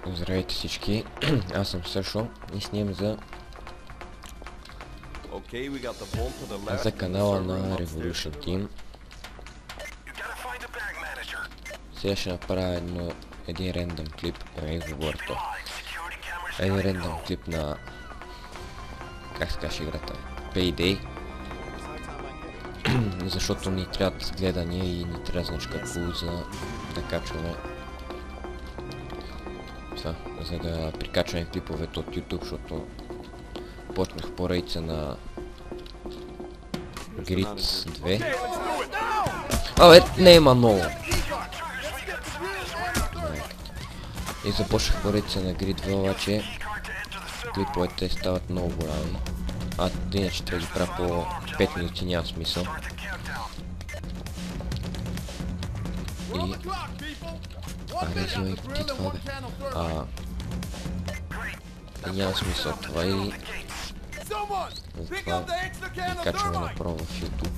Здравейте всички, аз съм Сашо и снимам за канала на Revolution Team. Сега ще направя един рендъм клип, един рендъм клип на, как се каже играта, Payday. Защото ни трябват гледания и ни трябва значка cool за да качваме за да прикачваме клиповете от YouTube, защото почнах поредица на Grid 2. Абе, не има много. И започнах поредица на Grid 2, обаче клиповете стават много голями. А иначе трябва да ги правя по 5 минути, няма смисъл. И... ти това бе. Няма смисъл това и... Затова ги качваме направо в YouTube.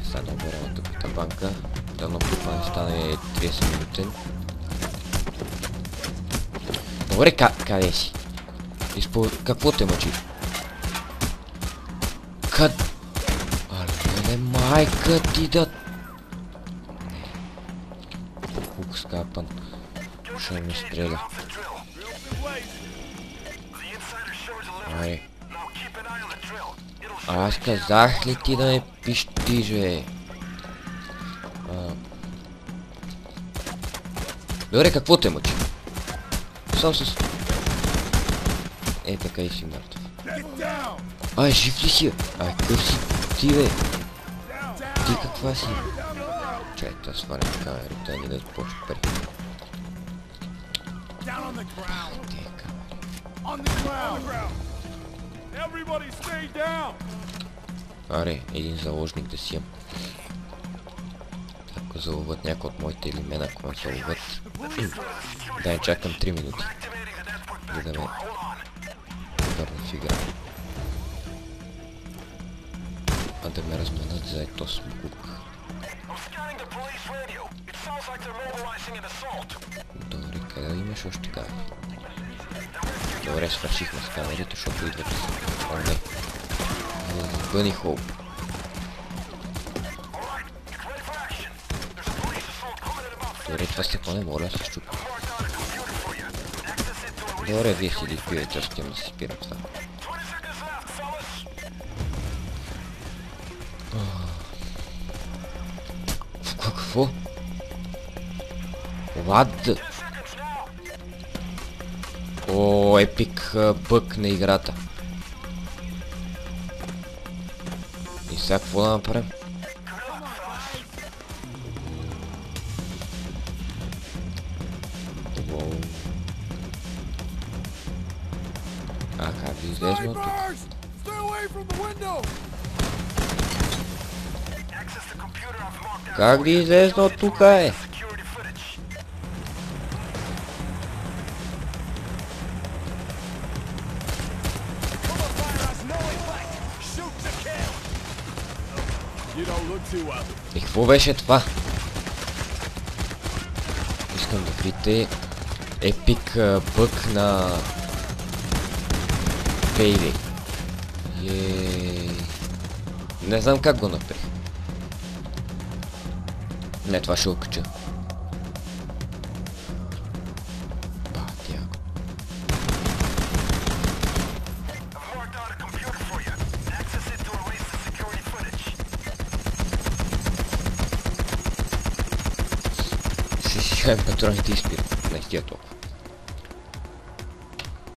Сега да оберем тъпата банка. Дано клипа не стане 30 минутен. Добре, къде си? Какво те мъчи? Але, майка ти да... Хук скапан. Ще ми стреля. Ай. Аз казах ли ти да не пищиш, бе? Добре, какво те мъчи? Сам с... така и си мъртъв. Ай, жив ли си, бе? Ай, къв си ти, бе? Ти каква си? Чай, да свалям камерата, не да почва пари. Аре, един заложник да си имам. Ако заловат някой от моите или мен, ако ме заловат, да не чакам 3 минути, за да ме върна в игра. А да ме разменят за ето смук. Добре, къде имаш още камери? Добре, свършихме с камерите, защото идват. О, не. Бъни хоуп. Добре, това се поне моля се щупа. Добре, вие си изпивайте, аз ще да си спирам това. Какво? What? О, епик бък на играта. И сега какво да направим? Как да излезем от тук? Как да излезем от тук, е? И какво беше това? Искам да видите епик бък на Payday. Не знам как го направих. Не, това ще окача. Батяко. Ще си шаем патроните и спирам. Не стига толкова.